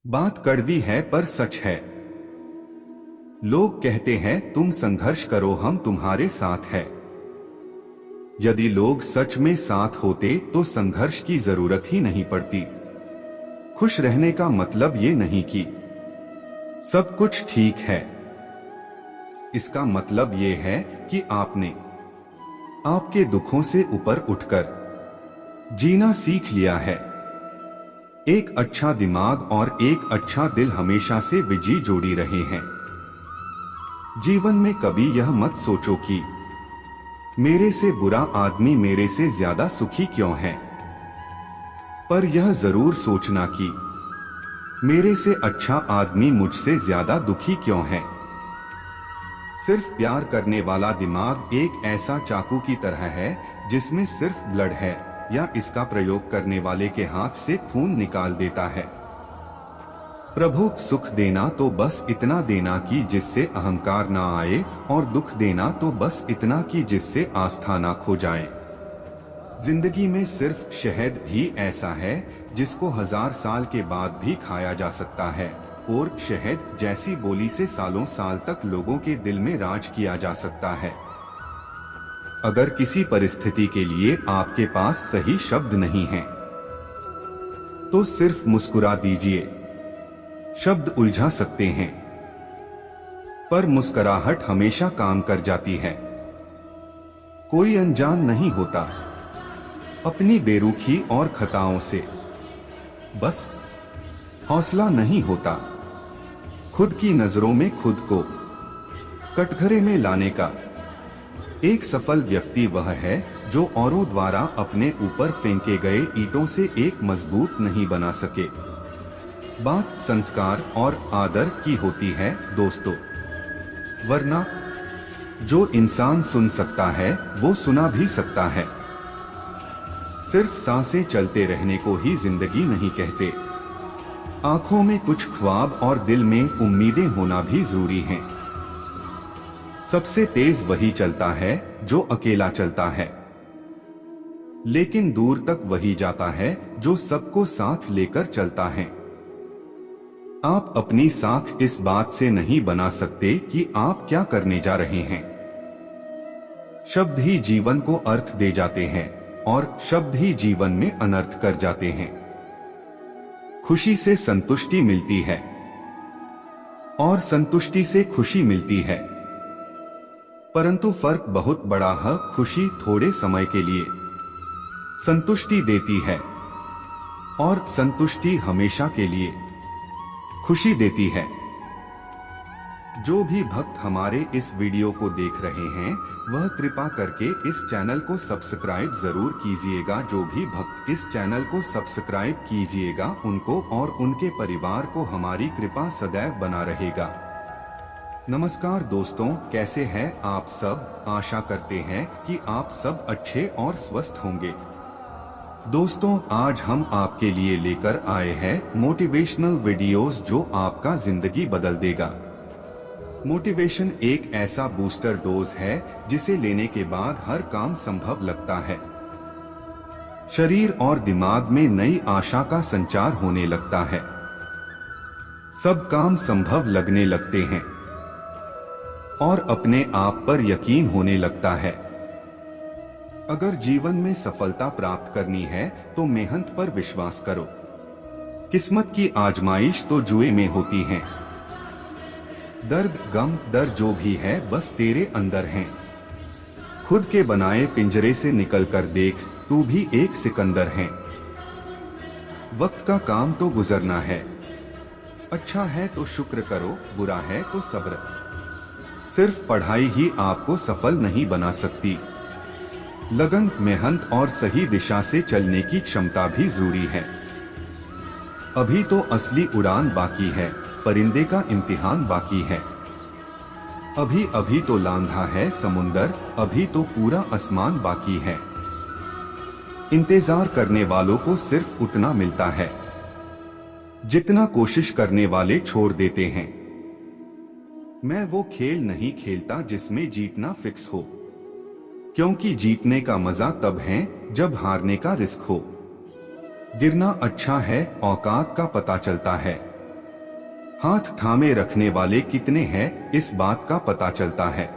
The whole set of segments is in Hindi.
बात कड़वी है पर सच है। लोग कहते हैं तुम संघर्ष करो, हम तुम्हारे साथ है। यदि लोग सच में साथ होते तो संघर्ष की जरूरत ही नहीं पड़ती। खुश रहने का मतलब ये नहीं कि सब कुछ ठीक है। इसका मतलब ये है कि आपने आपके दुखों से ऊपर उठकर जीना सीख लिया है। एक अच्छा दिमाग और एक अच्छा दिल हमेशा से विजयी जोड़ी रहे हैं। जीवन में कभी यह मत सोचो कि मेरे से बुरा आदमी मेरे से ज्यादा सुखी क्यों है, पर यह जरूर सोचना कि मेरे से अच्छा आदमी मुझसे ज्यादा दुखी क्यों है। सिर्फ प्यार करने वाला दिमाग एक ऐसा चाकू की तरह है जिसमें सिर्फ ब्लड है, या इसका प्रयोग करने वाले के हाथ से खून निकाल देता है। प्रभु, सुख देना तो बस इतना देना कि जिससे अहंकार ना आए, और दुख देना तो बस इतना कि जिससे आस्था ना खो जाए। जिंदगी में सिर्फ शहद भी ऐसा है जिसको 1000 साल के बाद भी खाया जा सकता है, और शहद जैसी बोली से सालों साल तक लोगों के दिल में राज किया जा सकता है। अगर किसी परिस्थिति के लिए आपके पास सही शब्द नहीं है तो सिर्फ मुस्कुरा दीजिए। शब्द उलझा सकते हैं, पर मुस्कुराहट हमेशा काम कर जाती है। कोई अनजान नहीं होता अपनी बेरुखी और खताओं से, बस हौसला नहीं होता खुद की नजरों में खुद को कटघरे में लाने का। एक सफल व्यक्ति वह है जो औरों द्वारा अपने ऊपर फेंके गए ईंटों से एक मजबूत नहीं बना सके। बात संस्कार और आदर की होती है दोस्तों, वरना जो इंसान सुन सकता है वो सुना भी सकता है। सिर्फ सांसें चलते रहने को ही जिंदगी नहीं कहते। आंखों में कुछ ख्वाब और दिल में उम्मीदें होना भी जरूरी हैं। सबसे तेज वही चलता है जो अकेला चलता है, लेकिन दूर तक वही जाता है जो सबको साथ लेकर चलता है। आप अपनी साख इस बात से नहीं बना सकते कि आप क्या करने जा रहे हैं। शब्द ही जीवन को अर्थ दे जाते हैं, और शब्द ही जीवन में अनर्थ कर जाते हैं। खुशी से संतुष्टि मिलती है, और संतुष्टि से खुशी मिलती है, परंतु फर्क बहुत बड़ा है। खुशी थोड़े समय के लिए संतुष्टि देती है, और संतुष्टि हमेशा के लिए खुशी देती है। जो भी भक्त हमारे इस वीडियो को देख रहे हैं वह कृपा करके इस चैनल को सब्सक्राइब जरूर कीजिएगा। जो भी भक्त इस चैनल को सब्सक्राइब कीजिएगा उनको और उनके परिवार को हमारी कृपा सदैव बना रहेगा। नमस्कार दोस्तों, कैसे हैं आप सब। आशा करते हैं कि आप सब अच्छे और स्वस्थ होंगे। दोस्तों, आज हम आपके लिए लेकर आए हैं मोटिवेशनल वीडियोस जो आपका जिंदगी बदल देगा। मोटिवेशन एक ऐसा बूस्टर डोज है जिसे लेने के बाद हर काम संभव लगता है। शरीर और दिमाग में नई आशा का संचार होने लगता है। सब काम संभव लगने लगते हैं, और अपने आप पर यकीन होने लगता है। अगर जीवन में सफलता प्राप्त करनी है तो मेहनत पर विश्वास करो। किस्मत की आजमाइश तो जुए में होती है। दर्द, गम, डर जो भी है बस तेरे अंदर हैं। खुद के बनाए पिंजरे से निकलकर देख, तू भी एक सिकंदर है। वक्त का काम तो गुजरना है। अच्छा है तो शुक्र करो, बुरा है तो सब्र। सिर्फ पढ़ाई ही आपको सफल नहीं बना सकती। लगन, मेहनत और सही दिशा से चलने की क्षमता भी जरूरी है। अभी तो असली उड़ान बाकी है, परिंदे का इम्तिहान बाकी है। अभी अभी तो लांघा है समुंदर, अभी तो पूरा आसमान बाकी है। इंतजार करने वालों को सिर्फ उतना मिलता है जितना कोशिश करने वाले छोड़ देते हैं। मैं वो खेल नहीं खेलता जिसमें जीतना फिक्स हो, क्योंकि जीतने का मजा तब है जब हारने का रिस्क हो। गिरना अच्छा है, औकात का पता चलता है। हाथ थामे रखने वाले कितने हैं, इस बात का पता चलता है।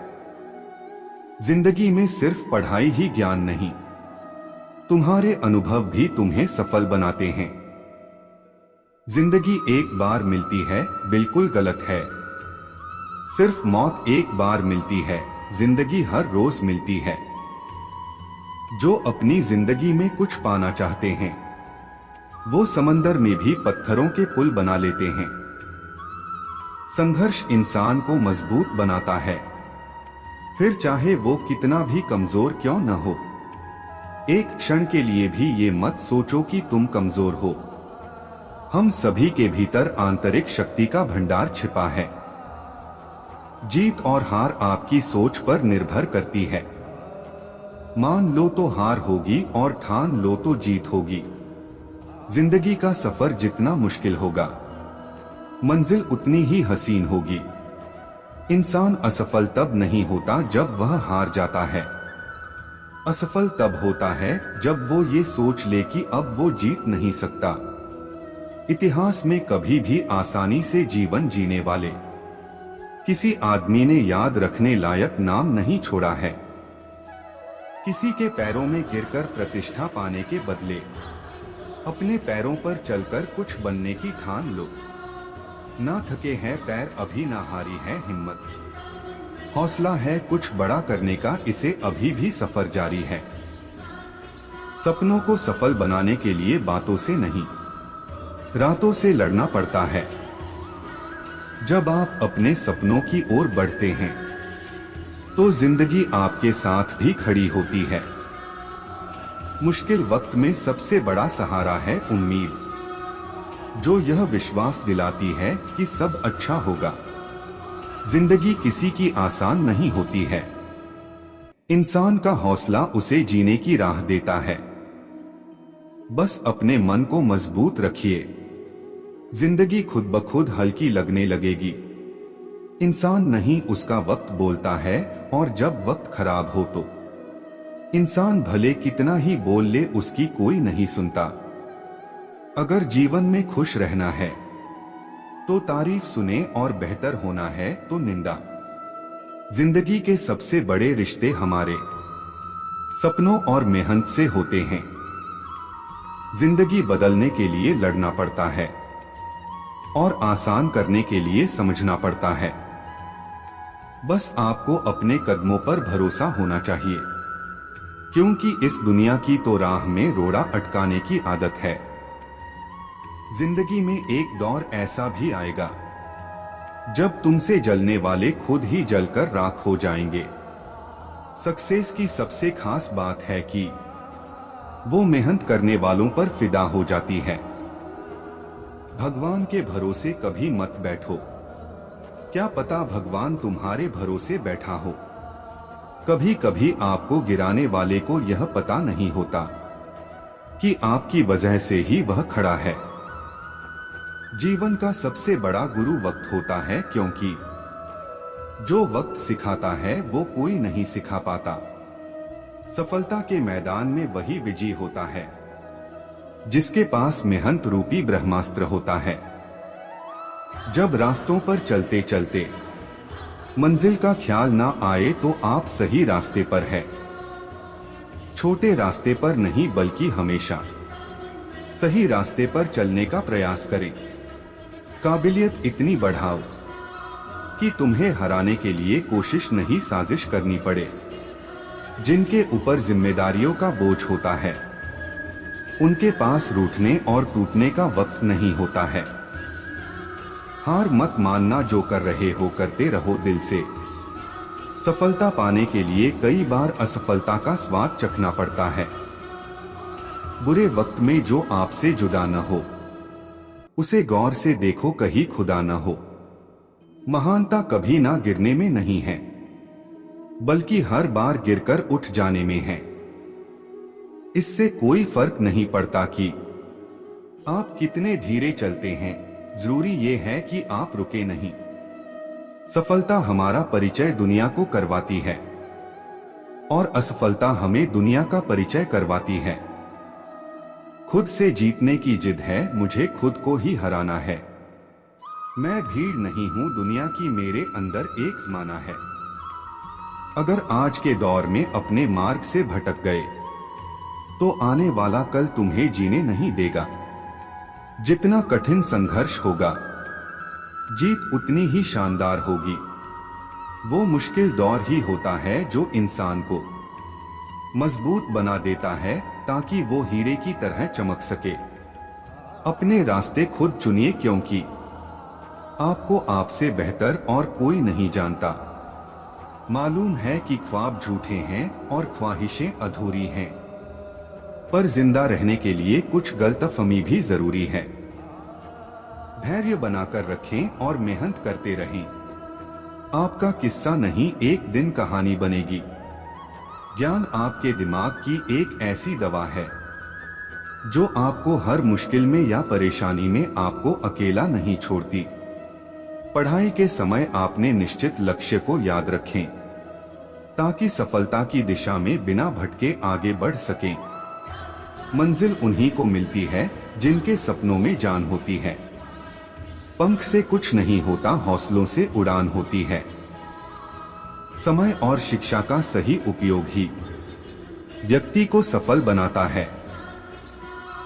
जिंदगी में सिर्फ पढ़ाई ही ज्ञान नहीं, तुम्हारे अनुभव भी तुम्हें सफल बनाते हैं। जिंदगी एक बार मिलती है, बिल्कुल गलत है। सिर्फ मौत एक बार मिलती है, जिंदगी हर रोज मिलती है। जो अपनी जिंदगी में कुछ पाना चाहते हैं, वो समंदर में भी पत्थरों के पुल बना लेते हैं। संघर्ष इंसान को मजबूत बनाता है, फिर चाहे वो कितना भी कमजोर क्यों न हो। एक क्षण के लिए भी ये मत सोचो कि तुम कमजोर हो। हम सभी के भीतर आंतरिक शक्ति का भंडार छिपा है। जीत और हार आपकी सोच पर निर्भर करती है। मान लो तो हार होगी और ठान लो तो जीत होगी। जिंदगी का सफर जितना मुश्किल होगा, मंजिल उतनी ही हसीन होगी। इंसान असफल तब नहीं होता जब वह हार जाता है। असफल तब होता है जब वो ये सोच ले कि अब वो जीत नहीं सकता। इतिहास में कभी भी आसानी से जीवन जीने वाले किसी आदमी ने याद रखने लायक नाम नहीं छोड़ा है। किसी के पैरों में गिरकर प्रतिष्ठा पाने के बदले अपने पैरों पर चलकर कुछ बनने की ठान लो। ना थके हैं पैर अभी, ना हारी है हिम्मत। हौसला है कुछ बड़ा करने का, इसे अभी भी सफर जारी है। सपनों को सफल बनाने के लिए बातों से नहीं, रातों से लड़ना पड़ता है। जब आप अपने सपनों की ओर बढ़ते हैं, तो जिंदगी आपके साथ भी खड़ी होती है। मुश्किल वक्त में सबसे बड़ा सहारा है उम्मीद, जो यह विश्वास दिलाती है कि सब अच्छा होगा। जिंदगी किसी की आसान नहीं होती है। इंसान का हौसला उसे जीने की राह देता है। बस अपने मन को मजबूत रखिए, जिंदगी खुद ब खुद हल्की लगने लगेगी। इंसान नहीं उसका वक्त बोलता है, और जब वक्त खराब हो तो इंसान भले कितना ही बोल ले उसकी कोई नहीं सुनता। अगर जीवन में खुश रहना है तो तारीफ सुने, और बेहतर होना है तो निंदा। जिंदगी के सबसे बड़े रिश्ते हमारे सपनों और मेहनत से होते हैं। जिंदगी बदलने के लिए लड़ना पड़ता है, और आसान करने के लिए समझना पड़ता है। बस आपको अपने कदमों पर भरोसा होना चाहिए, क्योंकि इस दुनिया की तो राह में रोड़ा अटकाने की आदत है। जिंदगी में एक दौर ऐसा भी आएगा जब तुमसे जलने वाले खुद ही जलकर राख हो जाएंगे। सक्सेस की सबसे खास बात है कि वो मेहनत करने वालों पर फिदा हो जाती है। भगवान के भरोसे कभी मत बैठो, क्या पता भगवान तुम्हारे भरोसे बैठा हो। कभी कभी आपको गिराने वाले को यह पता नहीं होता कि आपकी वजह से ही वह खड़ा है। जीवन का सबसे बड़ा गुरु वक्त होता है, क्योंकि जो वक्त सिखाता है वो कोई नहीं सिखा पाता। सफलता के मैदान में वही विजयी होता है जिसके पास मेहनत रूपी ब्रह्मास्त्र होता है। जब रास्तों पर चलते चलते मंजिल का ख्याल ना आए तो आप सही रास्ते पर है। छोटे रास्ते पर नहीं बल्कि हमेशा सही रास्ते पर चलने का प्रयास करें। काबिलियत इतनी बढ़ाओ कि तुम्हें हराने के लिए कोशिश नहीं साजिश करनी पड़े। जिनके ऊपर जिम्मेदारियों का बोझ होता है उनके पास रूठने और टूटने का वक्त नहीं होता है। हार मत मानना, जो कर रहे हो करते रहो दिल से। सफलता पाने के लिए कई बार असफलता का स्वाद चखना पड़ता है। बुरे वक्त में जो आपसे जुदा न हो उसे गौर से देखो, कहीं खुदा न हो। महानता कभी ना गिरने में नहीं है, बल्कि हर बार गिरकर उठ जाने में है। इससे कोई फर्क नहीं पड़ता कि आप कितने धीरे चलते हैं, जरूरी ये है कि आप रुके नहीं। सफलता हमारा परिचय दुनिया को करवाती है, और असफलता हमें दुनिया का परिचय करवाती है। खुद से जीतने की जिद है, मुझे खुद को ही हराना है। मैं भीड़ नहीं हूँ दुनिया की, मेरे अंदर एक ज़माना है। अगर आज के दौर में अपने मार्ग से भटक गए तो आने वाला कल तुम्हें जीने नहीं देगा। जितना कठिन संघर्ष होगा, जीत उतनी ही शानदार होगी। वो मुश्किल दौर ही होता है जो इंसान को मजबूत बना देता है, ताकि वो हीरे की तरह चमक सके। अपने रास्ते खुद चुनिए, क्योंकि आपको आपसे बेहतर और कोई नहीं जानता। मालूम है कि ख्वाब झूठे हैं और ख्वाहिशें अधूरी हैं, पर जिंदा रहने के लिए कुछ गलतफहमी भी जरूरी है। धैर्य बनाकर रखें और मेहनत करते रहें। आपका किस्सा नहीं, एक दिन कहानी बनेगी। ज्ञान आपके दिमाग की एक ऐसी दवा है जो आपको हर मुश्किल में या परेशानी में आपको अकेला नहीं छोड़ती। पढ़ाई के समय आपने निश्चित लक्ष्य को याद रखें, ताकि सफलता की दिशा में बिना भटके आगे बढ़ सकें। मंजिल उन्हीं को मिलती है जिनके सपनों में जान होती है। पंख से कुछ नहीं होता, हौसलों से उड़ान होती है। समय और शिक्षा का सही उपयोग ही व्यक्ति को सफल बनाता है।